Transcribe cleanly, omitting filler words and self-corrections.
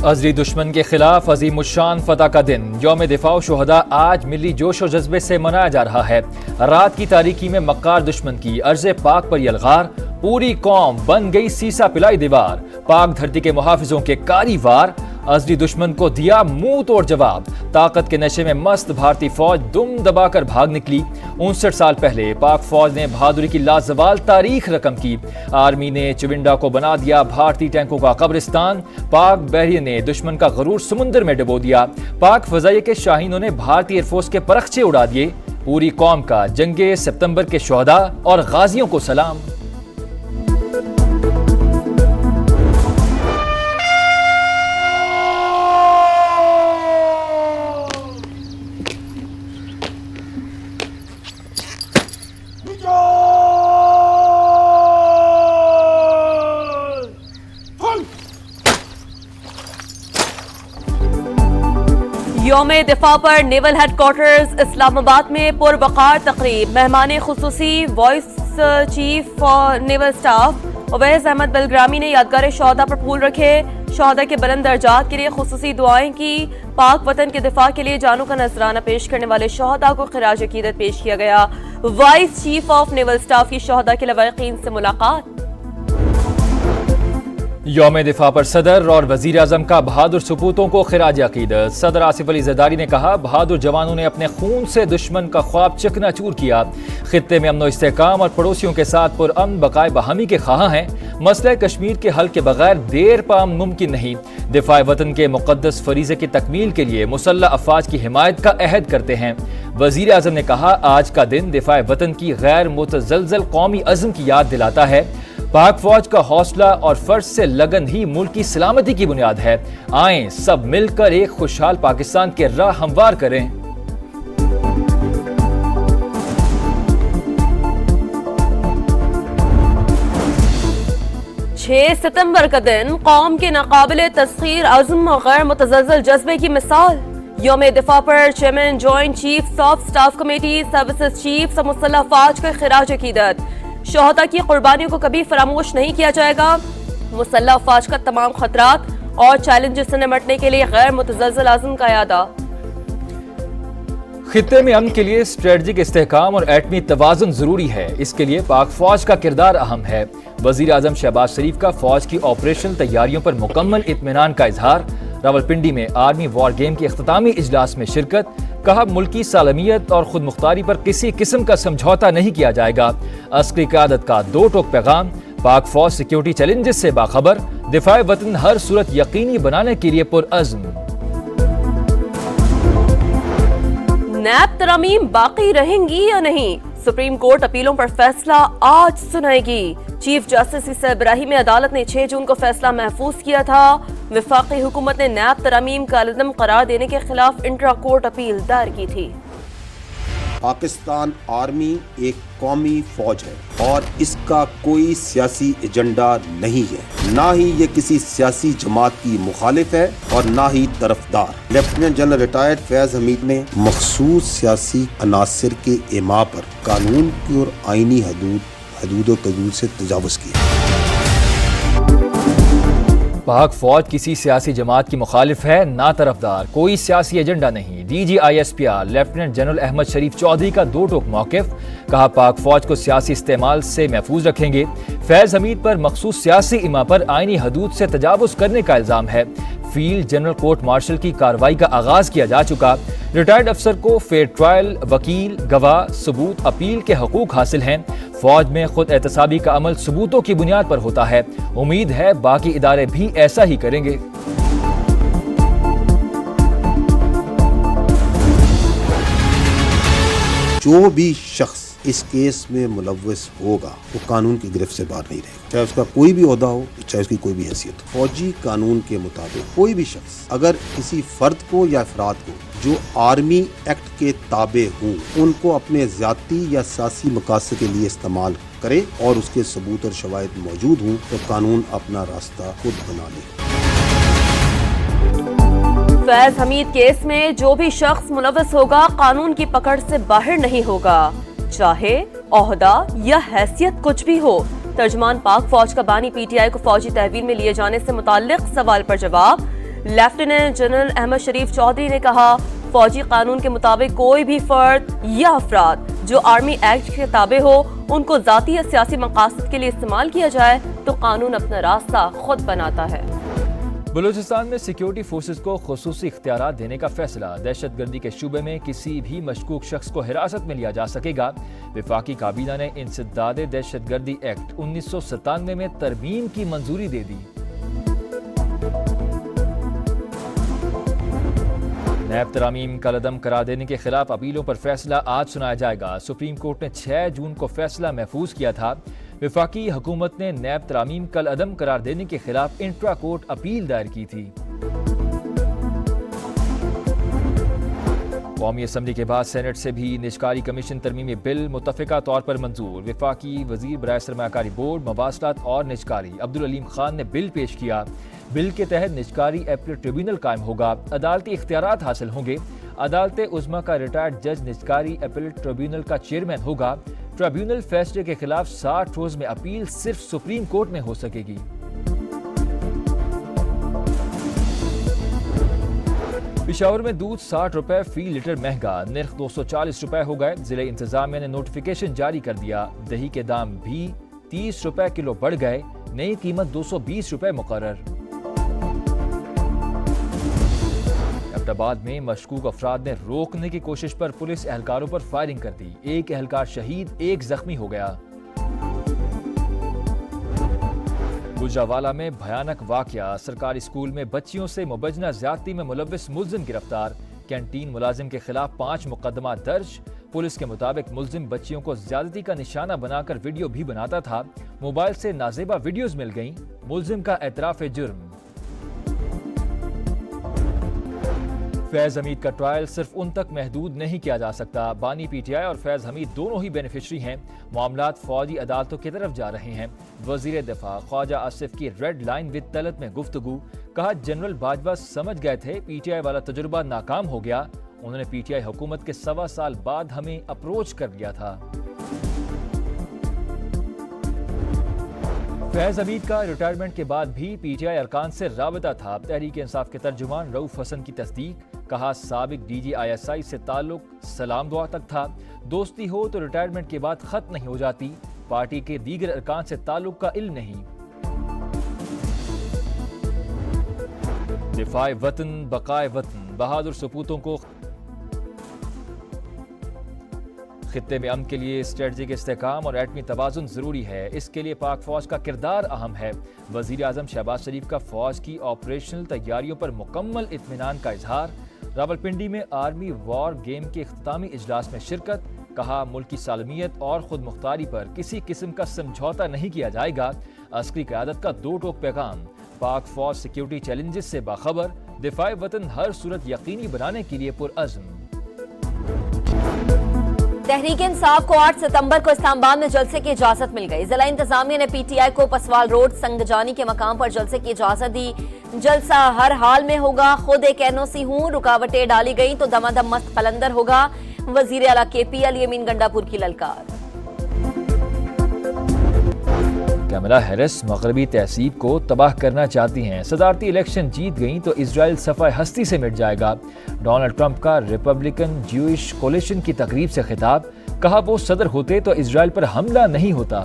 ازلی دشمن کے خلاف عظیم الشان فتح کا دن یوم دفاع و شہداء آج ملی جوش و جذبے سے منایا جا رہا ہے۔ رات کی تاریکی میں مکار دشمن کی ارض پاک پر یلغار، پوری قوم بن گئی سیسا پلائی دیوار، پاک دھرتی کے محافظوں کے کاری وار، ازلی دشمن کو دیا منہ توڑ جواب۔ طاقت کے نشے میں مست بھارتی فوج دم دبا کر بھاگ نکلی۔ 59 سال پہلے پاک فوج نے بہادری کی لازوال تاریخ رقم کی۔ آرمی نے چونڈا کو بنا دیا بھارتی ٹینکوں کا قبرستان، پاک بحریہ نے دشمن کا غرور سمندر میں ڈبو دیا، پاک فضائیہ کے شاہینوں نے بھارتی ایئر فورس کے پرخچے اڑا دیے۔ پوری قوم کا جنگ ستمبر کے شہداء اور غازیوں کو سلام۔ یوم دفاع پر نیول ہیڈ کوارٹرز اسلام آباد میں پروقار تقریب۔ مہمان خصوصی vice chief naval staff Awais Ahmed Bilgrami نے یادگار شہداء پر پھول رکھے، شہداء کے بلند درجات کے لیے خصوصی دعائیں کی۔ پاک وطن کے دفاع کے لیے جانوں کا نذرانہ پیش کرنے والے شہداء کو خراج عقیدت پیش کیا گیا۔ Vice chief of naval staff کی شہداء کے لواحقین سے ملاقات۔ یوم دفاع پر صدر اور وزیر اعظم کا بہادر سپوتوں کو خراج عقیدت۔ صدر آصف علی زرداری نے کہا، بہادر جوانوں نے اپنے خون سے دشمن کا خواب چکنا چور کیا، خطے میں امن و استحکام اور پڑوسیوں کے ساتھ پرامن بقائے باہمی کے خواہاں ہیں۔ مسئلہ کشمیر کے حل کے بغیر دیر پا ممکن نہیں۔ دفاع وطن کے مقدس فریضے کی تکمیل کے لیے مسلح افواج کی حمایت کا عہد کرتے ہیں۔ وزیر اعظم نے کہا، آج کا دن دفاع وطن کی غیر متزلزل قومی عزم کی یاد دلاتا ہے۔ پاک فوج کا حوصلہ اور فرض سے لگن ہی ملک کی سلامتی کی بنیاد ہے۔ آئیں سب مل کر ایک خوشحال پاکستان کے راہ ہموار کریں۔ 6 ستمبر کا دن قوم کے ناقابل تسخیر عزم و غیر متزلزل جذبے کی مثال۔ یوم دفاع پر chairman joint chief of staff committee services chief مسلح افواج کو خراج عقیدت۔ شہداء کی قربانیوں کو کبھی فراموش نہیں کیا جائے گا۔ مسلح افواج کا تمام خطرات اور چیلنجز سے نمٹنے کے لیے غیر متزلزل عزم کا اعادہ۔ خطے میں امن کے لیے اسٹریٹجک استحکام اور ایٹمی توازن ضروری ہے، اس کے لیے پاک فوج کا کردار اہم ہے۔ وزیر اعظم شہباز شریف کا فوج کی آپریشن تیاریوں پر مکمل اطمینان کا اظہار۔ راولپنڈی میں آرمی وار گیم کے اختتامی اجلاس میں شرکت۔ کہا، ملکی سالمیت اور خود مختاری پر کسی قسم کا سمجھوتا نہیں کیا جائے گا۔ عسکری قیادت کا دو ٹوک پیغام، پاک فوج سیکیورٹی چیلنجز سے باخبر، دفاع وطن ہر صورت یقینی بنانے کے لیے پرعزم۔ نیب ترامیم باقی رہیں گی یا نہیں؟ سپریم کورٹ اپیلوں پر فیصلہ آج سنائے گی۔ چیف جسٹس عیسی ابراہیمی عدالت نے 6 جون کو فیصلہ محفوظ کیا تھا۔ وفاقی حکومت نے نیب ترامیم کا عدم قرار دینے کے خلاف انٹرا کورٹ اپیل دائر کی تھی۔ پاکستان آرمی ایک قومی فوج ہے اور اس کا کوئی سیاسی ایجنڈا نہیں ہے، نہ ہی یہ کسی سیاسی جماعت کی مخالف ہے اور نہ ہی طرفدار۔ لیفٹیننٹ جنرل ریٹائرڈ فیض حمید نے مخصوص سیاسی عناصر کے اعماء پر قانون کی اور آئینی حدود و حدود سے تجاوز کیا۔ پاک فوج کسی سیاسی جماعت کی مخالف ہے، نہ طرفدار، کوئی سیاسی ایجنڈا نہیں۔ D G I S P R lieutenant general Ahmed Sharif Chaudhry کا دو ٹوک موقف۔ کہا، پاک فوج کو سیاسی استعمال سے محفوظ رکھیں گے۔ فیض حمید پر مخصوص سیاسی اعماء پر آئینی حدود سے تجاوز کرنے کا الزام ہے۔ فیلڈ جنرل کورٹ مارشل کی کارروائی کا آغاز کیا جا چکا۔ ریٹائرڈ افسر کو فیئر ٹرائل، وکیل، گواہ، ثبوت، اپیل کے حقوق حاصل ہیں۔ فوج میں خود احتسابی کا عمل ثبوتوں کی بنیاد پر ہوتا ہے۔ امید ہے باقی ادارے بھی ایسا ہی کریں گے۔ جو بھی شخص اس کیس میں ملوث ہوگا وہ قانون کی گرفت سے باہر نہیں رہے گا، چاہے اس کا کوئی بھی عہدہ ہو، چاہے اس کی کوئی بھی حیثیت ہو۔ فوجی قانون کے مطابق کوئی بھی شخص اگر کسی فرد کو یا افراد کو جو آرمی ایکٹ کے تابع ہوں ان کو اپنے ذاتی یا سیاسی مقاصد کے لیے استعمال کرے اور اس کے ثبوت اور شواہد موجود ہوں تو قانون اپنا راستہ خود بنا لے گا۔ فیض حمید کیس میں جو بھی شخص ملوث ہوگا قانون کی پکڑ سے باہر نہیں ہوگا، چاہے عہدہ یا حیثیت کچھ بھی ہو۔ ترجمان پاک فوج کا بانی پی ٹی آئی کو فوجی تحویل میں لیے جانے سے متعلق سوال پر جواب، لیفٹیننٹ جنرل احمد شریف چودھری نے کہا فوجی قانون کے مطابق کوئی بھی فرد یا افراد جو آرمی ایکٹ کے تابع ہو ان کو ذاتی یا سیاسی مقاصد کے لیے استعمال کیا جائے تو قانون اپنا راستہ خود بناتا ہے۔ بلوچستان میں سیکیورٹی فورسز کو خصوصی اختیارات دینے کا فیصلہ، دہشت گردی کے شعبے میں کسی بھی مشکوک شخص کو حراست میں لیا جا سکے گا۔ وفاقی کابینہ نے انسداد دہشت گردی ایکٹ 1997 میں ترمیم کی منظوری دے دی۔ نیب ترامیم کالعدم قرار دینے کے خلاف اپیلوں پر فیصلہ آج سنایا جائے گا۔ سپریم کورٹ نے 6 جون کو فیصلہ محفوظ کیا تھا۔ وفاقی حکومت نے نیب ترامیم کالعدم قرار دینے کے خلاف انٹرا کورٹ اپیل دائر کی تھی۔ قومی اسمبلی کے بعد سینٹ سے بھی نجکاری کمیشن ترمیمی بل متفقہ طور پر منظور۔ وفاقی وزیر برائے سرمایہ کاری بورڈ، مواصلات اور نجکاری عبدالعلیم خان نے بل پیش کیا۔ بل کے تحت نجکاری اپیلیٹ ٹریبیونل قائم ہوگا، عدالتی اختیارات حاصل ہوں گے۔ عدالت عظمیٰ کا ریٹائرڈ جج نجکاری اپیلیٹ ٹریبیونل کا چیئرمین ہوگا۔ ٹریبیونل فیصلے کے خلاف 60 روز میں اپیل صرف سپریم کورٹ میں ہو سکے گی۔ پشاور میں دودھ 60 روپے فی لیٹر مہنگا، نرخ 240 روپے ہو گئے۔ ضلع انتظامیہ نے نوٹیفیکیشن جاری کر دیا، دہی کے دام بھی 30 روپے کلو بڑھ گئے، نئی قیمت 220 روپے مقرر۔ آباد میں مشکوک افراد نے روکنے کی کوشش پر پولیس اہلکاروں پر فائرنگ کر دی، ایک اہلکار شہید، ایک زخمی ہو گیا۔ گجرانوالہ میں بھیانک واقعہ، سرکاری اسکول میں بچیوں سے مبینہ زیادتی میں ملوث ملزم گرفتار، کینٹین ملازم کے خلاف 5 مقدمات درج۔ پولیس کے مطابق ملزم بچیوں کو زیادتی کا نشانہ بنا کر ویڈیو بھی بناتا تھا، موبائل سے نازیبا ویڈیوز مل گئیں، ملزم کا اعتراف جرم۔ فیض حمید کا ٹرائل صرف ان تک محدود نہیں کیا جا سکتا، بانی پی ٹی آئی اور فیض حمید دونوں ہی بینیفیشری ہیں، معاملات فوجی عدالتوں کی طرف جا رہے ہیں۔ وزیر دفاع خواجہ آصف کی ریڈ لائن ود طلعت میں گفتگو، کہا جنرل باجوہ سمجھ گئے تھے پی ٹی آئی والا تجربہ ناکام ہو گیا، انہوں نے پی ٹی آئی حکومت کے 1.25 سال بعد ہمیں اپروچ کر لیا تھا۔ فیض حمید کا ریٹائرمنٹ کے بعد بھی پی ٹی آئی ارکان سے رابطہ تھا، تحریک انصاف کے ترجمان رؤف حسن کی تصدیق، کہا سابق D G I S I سے تعلق سلام دعا تک تھا، دوستی ہو تو ریٹائرمنٹ کے بعد ختم نہیں ہو جاتی، پارٹی کے دیگر ارکان سے تعلق کا علم نہیں۔ دفاع وطن بقائے وطن، بہادر سپوتوں کو خطے میں امن کے لیے اسٹریٹجک استحکام اور ایٹمی توازن ضروری ہے، اس کے لیے پاک فوج کا کردار اہم ہے۔ وزیر اعظم شہباز شریف کا فوج کی آپریشنل تیاریوں پر مکمل اطمینان کا اظہار، راولپنڈی میں آرمی وار گیم کے اختتامی اجلاس میں شرکت، کہا ملک کی سالمیت اور خود مختاری پر کسی قسم کا سمجھوتا نہیں کیا جائے گا، عسکری قیادت کا 2 ٹوک پیغام، پاک فوج سیکیورٹی چیلنجز سے باخبر، دفاع وطن ہر صورت یقینی بنانے کے لیے پرعزم۔ تحریک انصاف کو 8 ستمبر کو اسلام آباد میں جلسے کی اجازت مل گئی، ضلع انتظامیہ نے پی ٹی آئی کو پسوال روڈ سنگجانی کے مقام پر جلسے کی اجازت دی، جلسہ ہر حال میں ہوگا، خود ایک این او سی ہوں، رکاوٹیں ڈالی گئیں تو دمادم مست قلندر ہوگا، وزیر اعلیٰ کے پی علی امین گنڈا پور کی للکار۔ کملا ہیرس مغربی تہذیب کو تباہ کرنا چاہتی ہیں، صدارتی الیکشن جیت گئیں تو اسرائیل صفحہ ہستی سے مٹ جائے گا، ڈونلڈ ٹرمپ کا ریپبلکن جیوش کولیشن کی تقریب سے خطاب، کہا وہ صدر ہوتے تو اسرائیل پر حملہ نہیں ہوتا۔